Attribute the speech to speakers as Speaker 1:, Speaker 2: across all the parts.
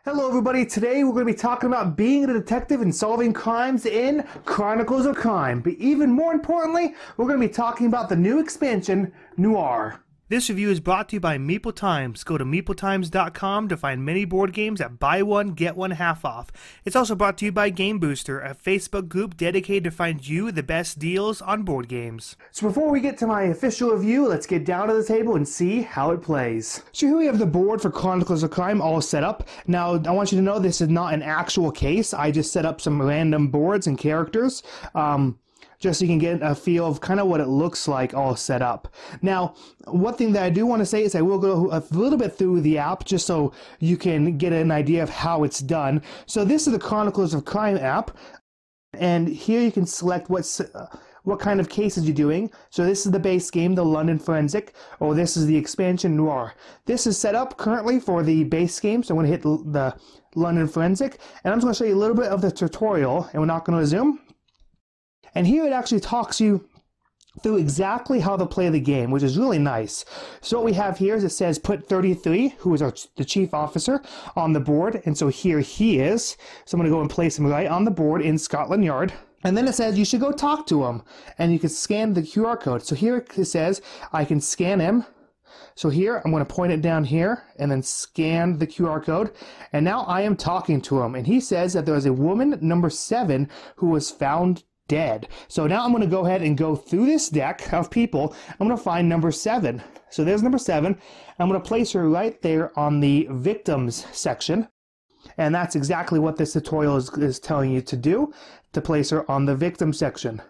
Speaker 1: Hello everybody, today we're going to be talking about being a detective and solving crimes in Chronicles of Crime. But even more importantly, we're going to be talking about the new expansion, Noir. This review is brought to you by Meeple Times. Go to meepletimes.com to find many board games at buy one, get one half off. It's also brought to you by Game Booster, a Facebook group dedicated to find you the best deals on board games. So before we get to my official review, let's get down to the table and see how it plays. So here we have the board for Chronicles of Crime all set up. Now, I want you to know this is not an actual case. I just set up some random boards and characters. Just so you can get a feel of kind of what it looks like all set up. Now, one thing that I do want to say is I will go a little bit through the app just so you can get an idea of how it's done. So this is the Chronicles of Crime app, and here you can select what kind of cases you're doing. So this is the base game, the London Forensic, or this is the expansion Noir. This is set up currently for the base game, so I'm going to hit the London Forensic, and I'm just going to show you a little bit of the tutorial, and we're not going to zoom. And here it actually talks you through exactly how to play the game, which is really nice. So what we have here is it says put 33, who is the chief officer, on the board. And so here he is. So I'm going to go and place him right on the board in Scotland Yard. And then it says you should go talk to him. And you can scan the QR code. So here it says I can scan him. So here, I'm going to point it down here and then scan the QR code. And now I am talking to him. And he says that there was a woman, number 7, who was found dead. So now I'm going to go ahead and go through this deck of people. I'm going to find number 7. So there's number 7. I'm going to place her right there on the victims section. And that's exactly what this tutorial is telling you to do, to place her on the victim section.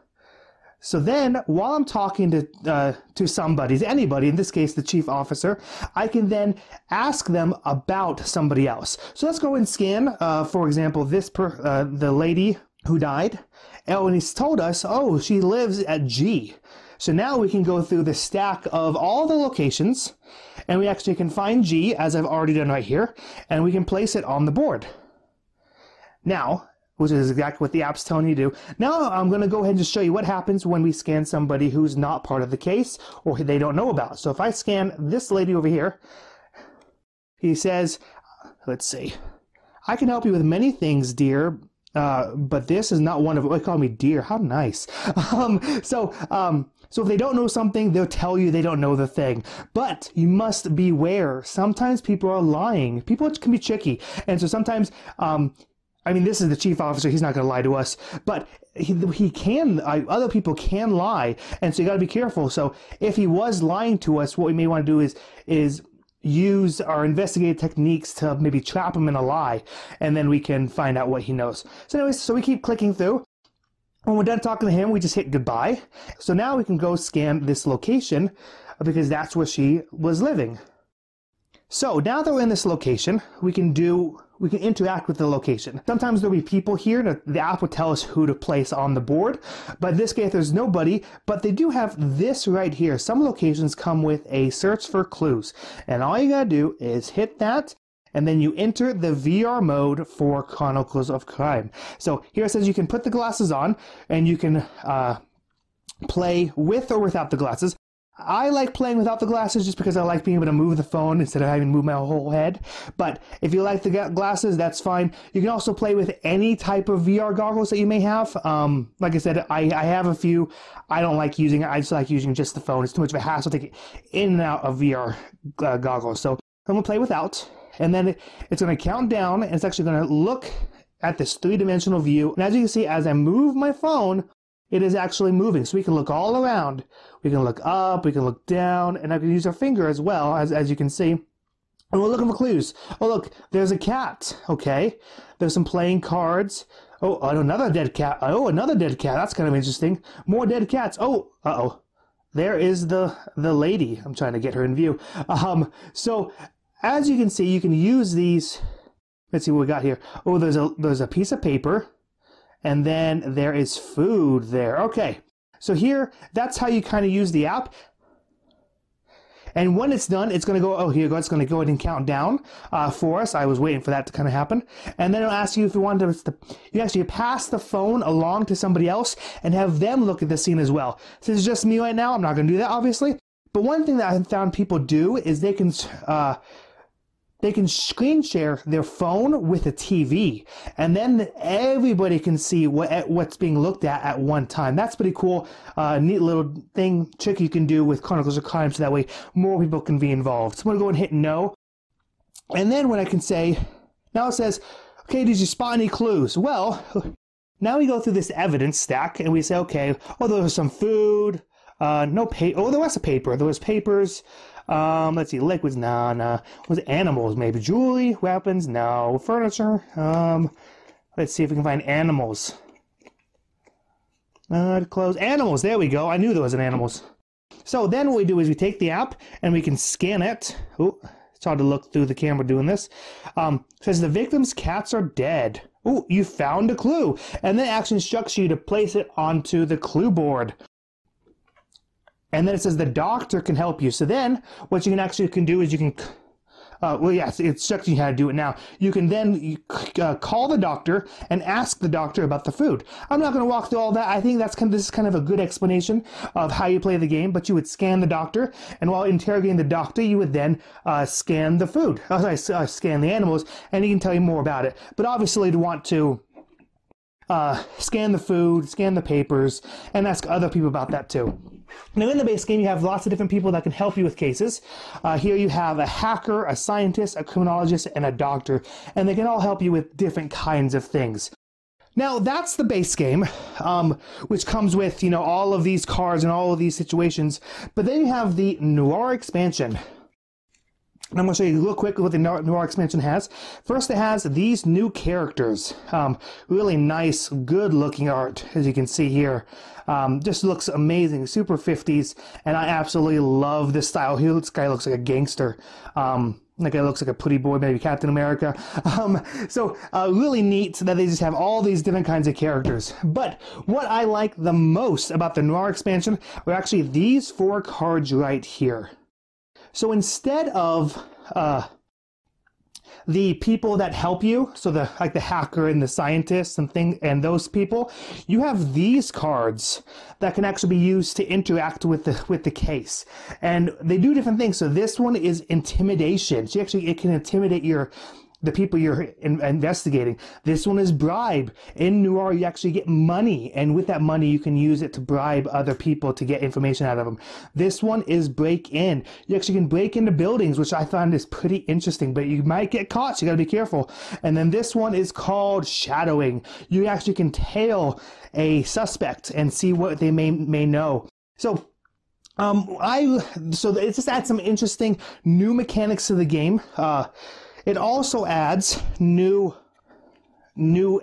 Speaker 1: So then, while I'm talking to somebody, to anybody, in this case the chief officer, I can then ask them about somebody else. So let's go and scan, for example, the lady who died. Oh, and he's told us, oh, she lives at G. So now we can go through the stack of all the locations, and we actually can find G, as I've already done right here, and we can place it on the board. Now, which is exactly what the app's telling you to do. Now I'm going to go ahead and just show you what happens when we scan somebody who's not part of the case, or they don't know about. So if I scan this lady over here, he says, let's see, I can help you with many things, dear, but this is not one of them. They call me dear. How nice. So if they don't know something, they'll tell you they don't know the thing. But you must beware. Sometimes people are lying. People can be tricky. And so sometimes, I mean, this is the chief officer. He's not going to lie to us. But he can, other people can lie. And so you got to be careful. So if he was lying to us, what we may want to do is use our investigative techniques to maybe trap him in a lie, and then we can find out what he knows. So anyways, so we keep clicking through. When we're done talking to him, we just hit goodbye. So now we can go scan this location because that's where she was living. So now that we're in this location, we can interact with the location. Sometimes there'll be people here, and the app will tell us who to place on the board. But in this case, there's nobody, but they do have this right here. Some locations come with a search for clues. And all you gotta do is hit that, and then you enter the VR mode for Chronicles of Crime. So here it says you can put the glasses on, and you can play with or without the glasses. I like playing without the glasses just because I like being able to move the phone instead of having to move my whole head. But if you like the glasses, that's fine. You can also play with any type of VR goggles that you may have. Like I said, I have a few. I don't like using it. I just like using just the phone. It's too much of a hassle to get in and out of VR goggles. So I'm going to play without. And then it's going to count down, and it's actually going to look at this 3-dimensional view. And as you can see, as I move my phone, it is actually moving. So we can look all around. We can look up, we can look down, and I can use our finger as well, as you can see. And we're looking for clues. Oh, look, there's a cat. Okay. There's some playing cards. Oh, another dead cat. Oh, another dead cat. That's kind of interesting. More dead cats. Oh, uh-oh. There is the lady. I'm trying to get her in view. So as you can see, you can use these. Let's see what we got here. Oh, there's a piece of paper. And then there is food there. Okay, so here, that's how you kind of use the app. And when it's done, it's going to go, oh, here you go, it's going to go ahead and count down for us. I was waiting for that to kind of happen. And then it'll ask you if you want to, you actually pass the phone along to somebody else and have them look at the scene as well. Since it's just me right now, I'm not going to do that, obviously. But one thing that I found people do is they can they can screen share their phone with a TV, and then everybody can see what's being looked at one time. That's pretty cool. Neat little trick you can do with Chronicles of Crime, so that way more people can be involved. So I'm going to go and hit no. And then what I can say, now it says, okay, did you spot any clues? Well, now we go through this evidence stack, and we say, okay, oh, there was some food, no paper. Oh, there was a paper. There was papers. Let's see, liquids, no. Was it animals, maybe? Jewelry, weapons, no. Furniture, let's see if we can find animals. Clothes, animals, there we go. I knew there was an animals. So then what we do is we take the app and we can scan it. Oh, it's hard to look through the camera doing this. Says the victim's cats are dead. Oh, you found a clue. And then it actually instructs you to place it onto the clue board. And then it says the doctor can help you. So then what you can do is you can, it's instructing you how to do it now. You can then call the doctor and ask the doctor about the food. I'm not going to walk through all that. I think this is kind of a good explanation of how you play the game. But you would scan the doctor, and while interrogating the doctor, you would then scan the food. Scan the animals, and he can tell you more about it. But obviously, you'd want to scan the food, scan the papers, and ask other people about that too. Now in the base game, you have lots of different people that can help you with cases. Here you have a hacker, a scientist, a criminologist, and a doctor, and they can all help you with different kinds of things. Now that's the base game, which comes with, all of these cards and all of these situations. But then you have the Noir expansion. And I'm going to show you real quick what the Noir expansion has. First, it has these new characters. Really nice, good-looking art, as you can see here. Just looks amazing, super 50s, and I absolutely love this style. Here, this guy looks like a gangster. That guy looks like a pretty boy, maybe Captain America. So really neat that they just have all these different kinds of characters. But what I like the most about the Noir expansion are actually these 4 cards right here. So instead of the people that help you, so the hacker and the scientists and those people, you have these cards that can actually be used to interact with the case, and they do different things. So this one is intimidation. So it can intimidate the people you're investigating. This one is bribe. In Noir, you actually get money, and with that money, you can use it to bribe other people to get information out of them. This one is break in. You actually can break into buildings, which I find is pretty interesting, but you might get caught, so you gotta be careful. And then this one is called shadowing. You actually can tail a suspect and see what they may know. So it just adds some interesting new mechanics to the game. It also adds new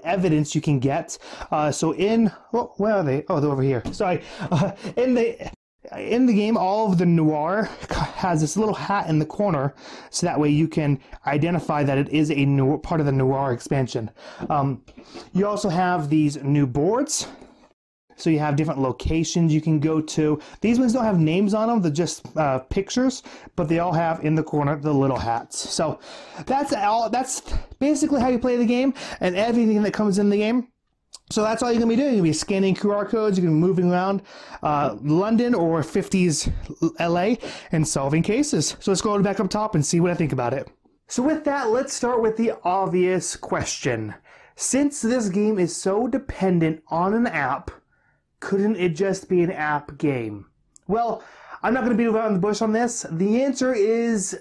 Speaker 1: evidence you can get. Where are they? Oh, they're over here. Sorry. In the game, all of the Noir has this little hat in the corner, so that way you can identify that it is a part of the Noir expansion. You also have these new boards. So you have different locations you can go to. These ones don't have names on them, they're just pictures, but they all have in the corner the little hats. So that's basically how you play the game and everything that comes in the game. So that's all you're going to be doing. You're going to be scanning QR codes, you're going to be moving around London or 50s LA and solving cases. So let's go back up top and see what I think about it. So with that, let's start with the obvious question. Since this game is so dependent on an app, couldn't it just be an app game? Well, I'm not going to beat around the bush on this. The answer is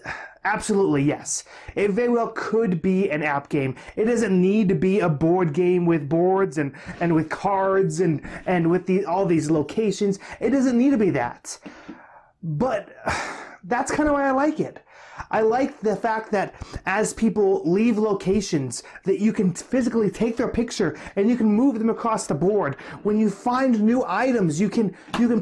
Speaker 1: absolutely yes. It very well could be an app game. It doesn't need to be a board game with boards and with cards and with all these locations. It doesn't need to be that. But that's kind of why I like it. I like the fact that as people leave locations, that you can physically take their picture and you can move them across the board. When you find new items, you can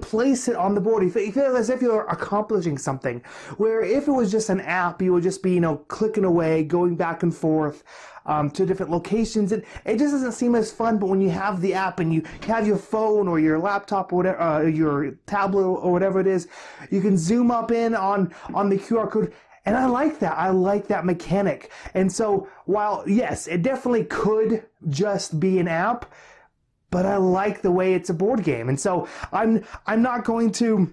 Speaker 1: place it on the board. You feel as if you're accomplishing something. Where if it was just an app, you would just be, clicking away, going back and forth to different locations. It just doesn't seem as fun. But when you have the app and you have your phone or your laptop or whatever, your tablet or whatever it is, you can zoom up in on the QR code. And I like that. I like that mechanic. And so while, yes, it definitely could just be an app, but I like the way it's a board game. And so I'm not going to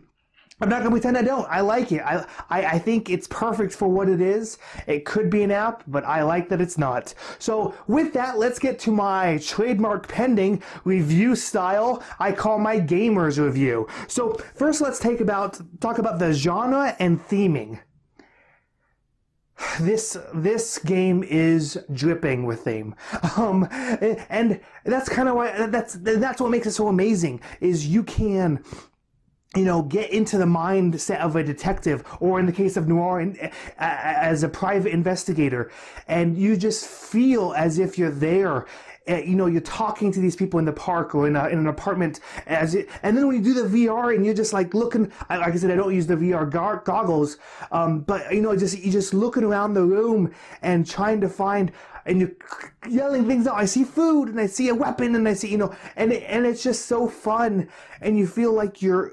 Speaker 1: I'm not going to pretend I don't. I like it. I think it's perfect for what it is. It could be an app, but I like that it's not. So with that, let's get to my trademark pending review style I call my gamer's review. So first let's talk about the genre and theming. This game is dripping with theme, and that's kind of why that's what makes it so amazing. Is you can, get into the mindset of a detective, or in the case of Noir, as a private investigator, and you just feel as if you're there. You're talking to these people in the park or in an apartment, and then when you do the VR and you're just like looking, like I said, I don't use the VR goggles, but you're just looking around the room and trying to find, and you're yelling things out. I see food, and I see a weapon, and I see, and it's just so fun, and you feel like you're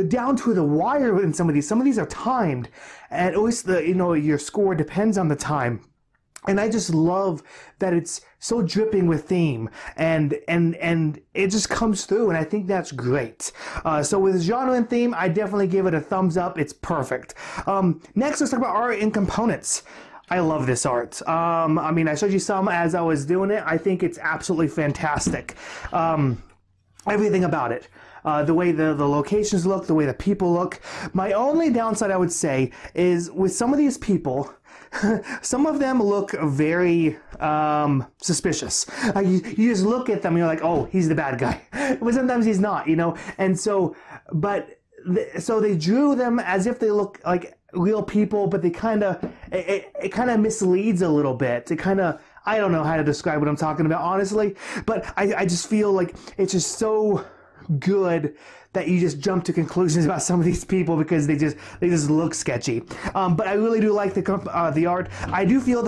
Speaker 1: down to the wire in some of these. Some of these are timed, and always your score depends on the time. And I just love that it's so dripping with theme, and it just comes through, and I think that's great. So with genre and theme, I definitely give it a thumbs up. It's perfect. Next, let's talk about art and components. I love this art. I showed you some as I was doing it. I think it's absolutely fantastic. Everything about it. The way the locations look, the way the people look. My only downside, I would say, is with some of these people, some of them look very suspicious. You just look at them and you're like, oh, he's the bad guy. But sometimes he's not, And so, so they drew them as if they look like real people, but they it kind of misleads a little bit. I don't know how to describe what I'm talking about, honestly, but I just feel like it's just so good that you just jump to conclusions about some of these people because they just look sketchy. But I really do like the art. I do feel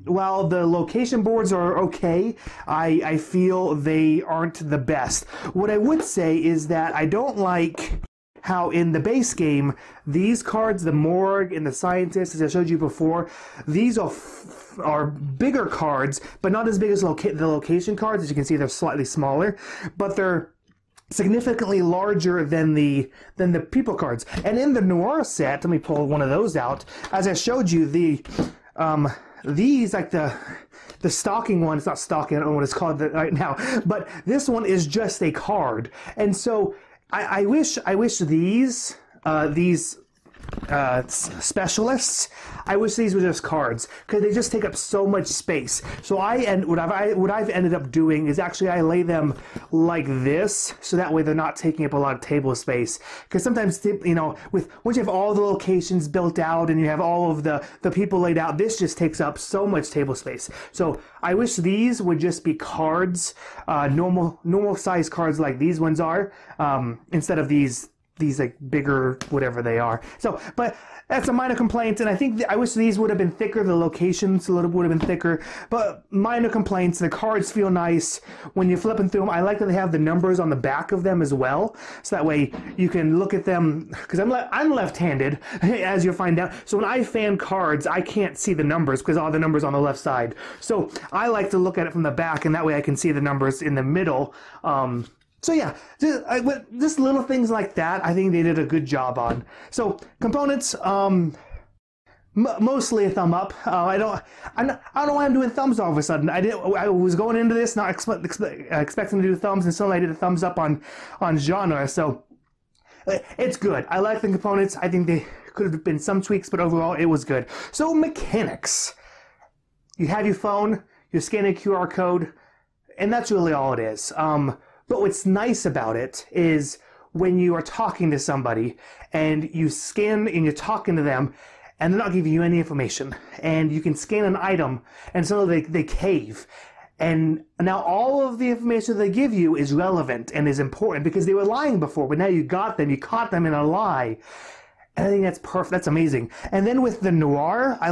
Speaker 1: while the location boards are okay, I feel they aren't the best. What I would say is that I don't like how in the base game, these cards, the morgue and the scientist, as I showed you before, these are bigger cards, but not as big as the location cards. As you can see, they're slightly smaller, but they're significantly larger than the people cards. And in the Noir set, let me pull one of those out. As I showed you, these like the stocking one, it's not stocking, I don't know what it's called right now, but this one is just a card. And so I wish these specialists, I wish these were just cards, because they just take up so much space. So what I've ended up doing is actually I lay them like this, so that way they're not taking up a lot of table space. Because sometimes, once you have all the locations built out and you have all of the people laid out, this just takes up so much table space. So I wish these would just be cards, normal size cards like these ones are, instead of these like bigger whatever they are. So, but that's a minor complaint, and I think I wish these would have been thicker. The locations would have been thicker, but minor complaints. The cards feel nice when you're flipping through them. I like that they have the numbers on the back of them as well, so that way you can look at them. Because I'm left-handed, as you'll find out. So when I fan cards, I can't see the numbers because all the numbers on the left side. So I like to look at it from the back, and that way I can see the numbers in the middle. So yeah, just little things like that, I think they did a good job on. So components, mostly a thumb up. I don't know why I'm doing thumbs all of a sudden. I was going into this not expecting to do thumbs, and suddenly I did a thumbs up on genre. So it's good. I like the components. I think they could have been some tweaks, but overall it was good. So mechanics. You have your phone, you're scanning a QR code, and that's really all it is. But what's nice about it is when you are talking to somebody and you scan and you're talking to them and they're not giving you any information, and you can scan an item and suddenly they cave. And now all of the information they give you is relevant and is important because they were lying before, but now you got them, you caught them in a lie. And I think that's perfect. That's amazing. And then with the Noir, I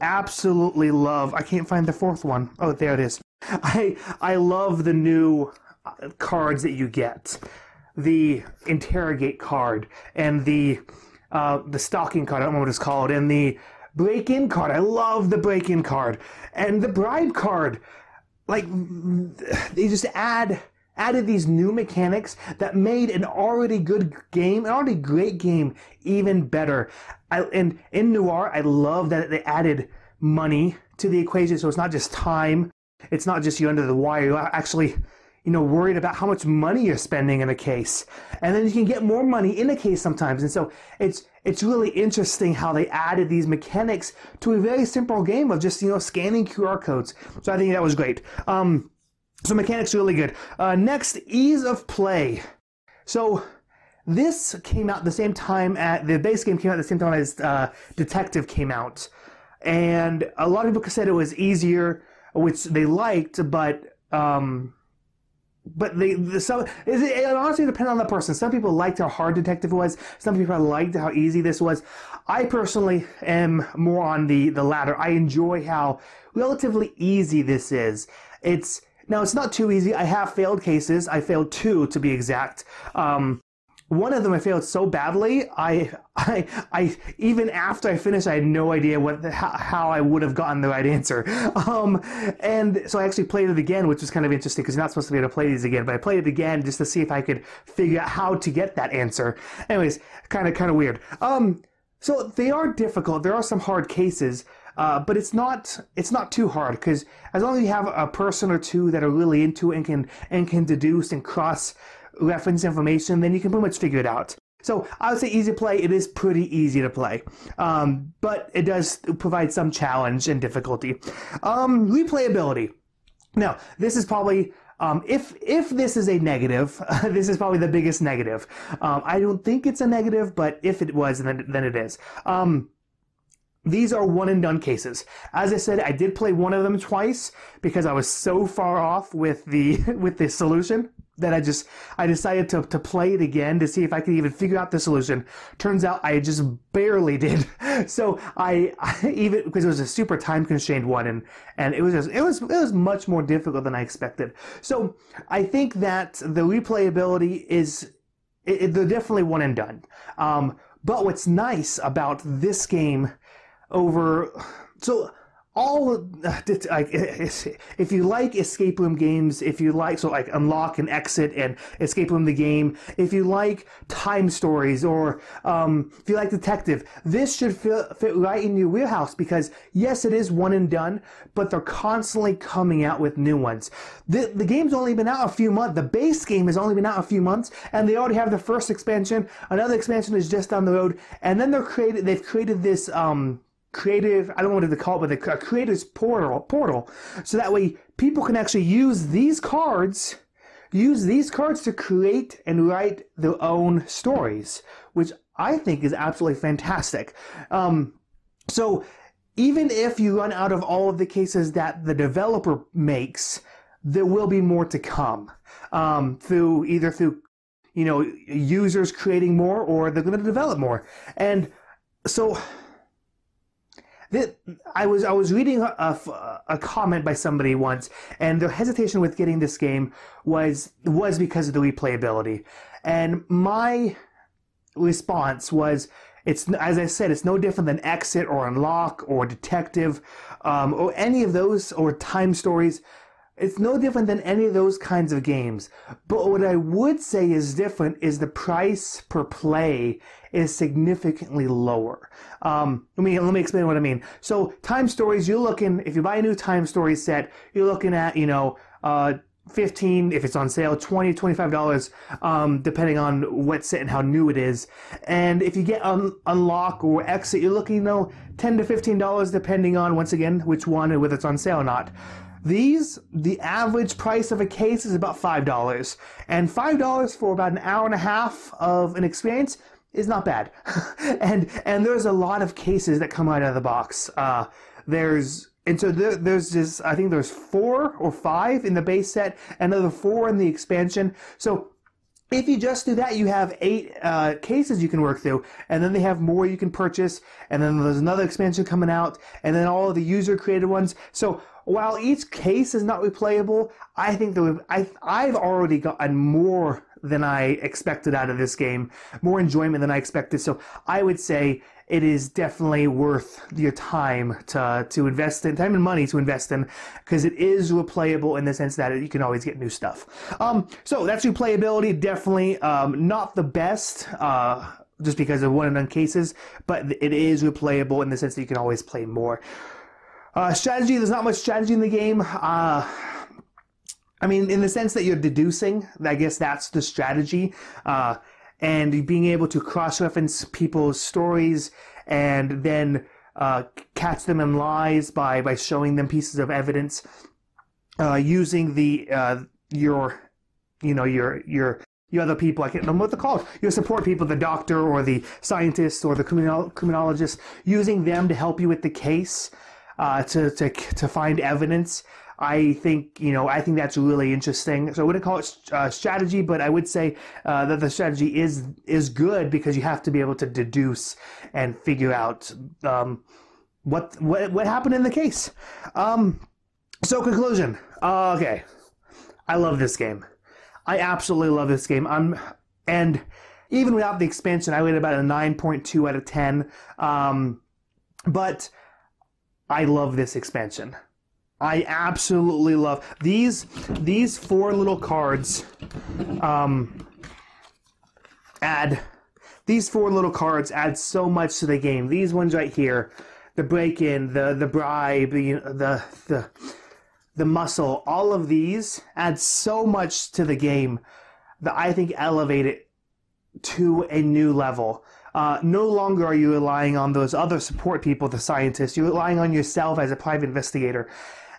Speaker 1: absolutely love, I can't find the fourth one. Oh, there it is. I love the new cards that you get. The interrogate card and the stalking card, I don't know what it's called, and the break-in card. I love the break-in card. And the bribe card. Like, they just add added these new mechanics that made an already good game, an already great game, even better. And in Noir, I love that they added money to the equation, so it's not just time. It's not just you under the wire. You're actually, worried about how much money you're spending in a case. And then you can get more money in a case sometimes. And so it's really interesting how they added these mechanics to a very simple game of just, scanning QR codes. So I think that was great. So mechanics are really good. Next, ease of play. So this came out the same time the base game came out at the same time as Detective came out. And a lot of people said it was easier, which they liked, but it honestly depends on the person. Some people liked how hard Detective was. Some people liked how easy this was. I personally am more on the latter. I enjoy how relatively easy this is. It's not too easy. I have failed cases. I failed 2 to be exact. One of them I failed so badly, I even after I finished, I had no idea how I would have gotten the right answer. And so I actually played it again, which was kind of interesting because you're not supposed to be able to play these again. But I played it again just to see if I could figure out how to get that answer. Anyways, kind of weird. So they are difficult. There are some hard cases. But it's not too hard because as long as you have a person or two that are really into it and can deduce and cross-reference information, then you can pretty much figure it out. So I would say easy to play. It is pretty easy to play, but it does provide some challenge and difficulty. Replayability. Now this is probably if this is a negative, this is probably the biggest negative. I don't think it's a negative, but if it was, then it is. These are one and done cases. As I said, I did play one of them twice because I was so far off with the solution that I decided to play it again to see if I could even figure out the solution. Turns out I just barely did. So I even because it was a super time constrained one and it was much more difficult than I expected. So I think that the replayability they're definitely one and done. But what's nice about this game if you like escape room games, if you like unlock and exit and escape room the game, if you like time stories or if you like detective, this should fit right in your wheelhouse because yes, it is one and done, but they're constantly coming out with new ones. The game's only been out a few months. The base game has only been out a few months, and they already have the first expansion. Another expansion is just down the road, and then they've created this creative, I don't know what to call it, but the creators portal, so that way people can actually use these cards to create and write their own stories, which I think is absolutely fantastic. So even if you run out of all of the cases that the developer makes, there will be more to come through users creating more, or they're going to develop more. And so I was reading a comment by somebody once, and their hesitation with getting this game was because of the replayability. And my response was, as I said, it's no different than Exit or Unlock or Detective or any of those, or Time Stories. It's no different than any of those kinds of games. But what I would say is different is the price per play is significantly lower. Let me explain what I mean. So Time Stories, if you buy a new Time Stories set, you're looking at, $15, if it's on sale, $20, $25, depending on what set and how new it is. And if you get Unlock or Exit, you're looking, $10 to $15, depending on, once again, which one and whether it's on sale or not. The average price of a case is about $5. And $5 for about an hour and a half of an experience is not bad. and there's a lot of cases that come out of the box. There's just, I think there's 4 or 5 in the base set, another 4 in the expansion. So if you just do that, you have 8 cases you can work through, and then they have more you can purchase, and then there's another expansion coming out, and then all of the user-created ones. So while each case is not replayable, I think I've already gotten more than I expected out of this game, more enjoyment than I expected. So I would say it is definitely worth your time to invest in, time and money to invest in, because it is replayable in the sense that you can always get new stuff. So that's replayability, definitely not the best, just because of one and done cases, but it is replayable in the sense that you can always play more. Strategy, there's not much strategy in the game. I mean, in the sense that you're deducing, I guess that's the strategy. And being able to cross-reference people's stories and then catch them in lies by showing them pieces of evidence, using your other people, I can't remember what they're called, your support people, the doctor or the scientist or the criminologist, using them to help you with the case, to find evidence. I think that's really interesting. So I wouldn't call it strategy, but I would say that the strategy is good because you have to be able to deduce and figure out what happened in the case. So conclusion. Okay, I love this game. I absolutely love this game. And even without the expansion, I rate about a 9.2 out of 10. But I love this expansion. I absolutely love these 4 little cards. These 4 little cards add so much to the game. These ones right here, the break-in, the bribe, the muscle, all of these add so much to the game that I think elevate it to a new level. No longer are you relying on those other support people, the scientists. You're relying on yourself as a private investigator.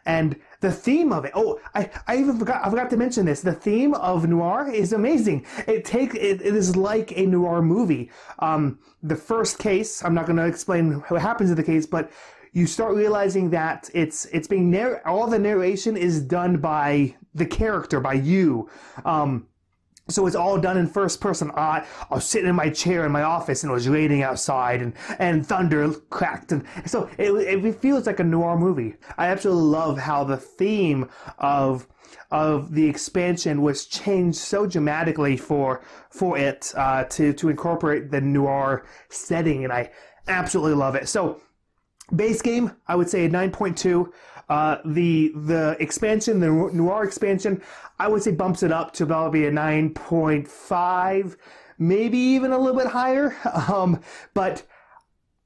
Speaker 1: And the theme of it, I forgot to mention this. The theme of Noir is amazing. It is like a noir movie. The first case, I'm not going to explain what happens in the case, but you start realizing that it's being all the narration is done by the character, by you. So it's all done in first person. I was sitting in my chair in my office and it was raining outside and thunder cracked. And so it feels like a noir movie. I absolutely love how the theme of the expansion was changed so dramatically for it to incorporate the noir setting, and I absolutely love it. So base game, I would say a 9.2. The expansion, the Noir expansion, I would say bumps it up to probably a 9.5, maybe even a little bit higher. But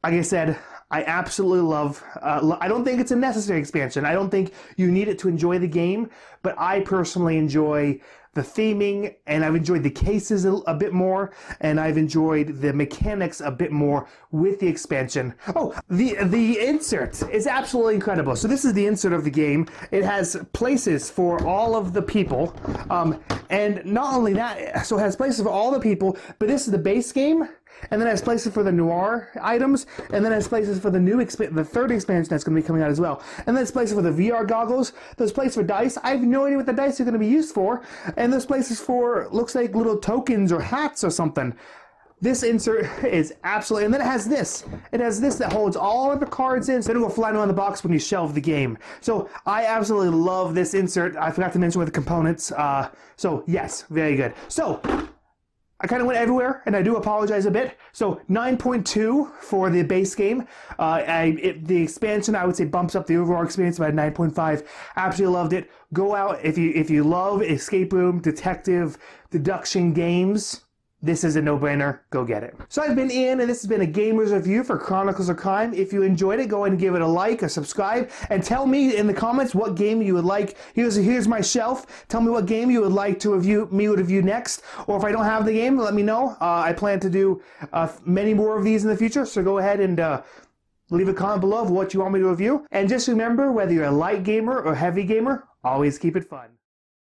Speaker 1: like I said, I absolutely love, I don't think it's a necessary expansion. I don't think you need it to enjoy the game, but I personally enjoy the theming, and I've enjoyed the cases a bit more, and I've enjoyed the mechanics a bit more with the expansion. Oh, the insert is absolutely incredible. So this is the insert of the game. It has places for all of the people, and not only that, so it has places for all the people, but this is the base game, and then it has places for the Noir items, and then it has places for the third expansion that's going to be coming out as well. And then there's places for the VR goggles, there's places for dice. I have no idea what the dice are going to be used for, and there's places for, looks like little tokens or hats or something. This insert is absolutely, and then it has this. It has this that holds all of the cards in, so it'll go flying around the box when you shelve the game. So I absolutely love this insert. I forgot to mention with the components. So yes, very good. So I kind of went everywhere, and I do apologize a bit. So 9.2 for the base game. The expansion, I would say, bumps up the overall experience by 9.5. Absolutely loved it. Go out if you love escape room, detective, deduction games. This is a no-brainer. Go get it. So I've been Ian, and this has been a gamer's review for Chronicles of Crime. If you enjoyed it, go ahead and give it a like, a subscribe, and tell me in the comments what game you would like. Here's my shelf. Tell me what game you would like to review next. Or if I don't have the game, let me know. I plan to do many more of these in the future, so go ahead and leave a comment below of what you want me to review. And just remember, whether you're a light gamer or heavy gamer, always keep it fun.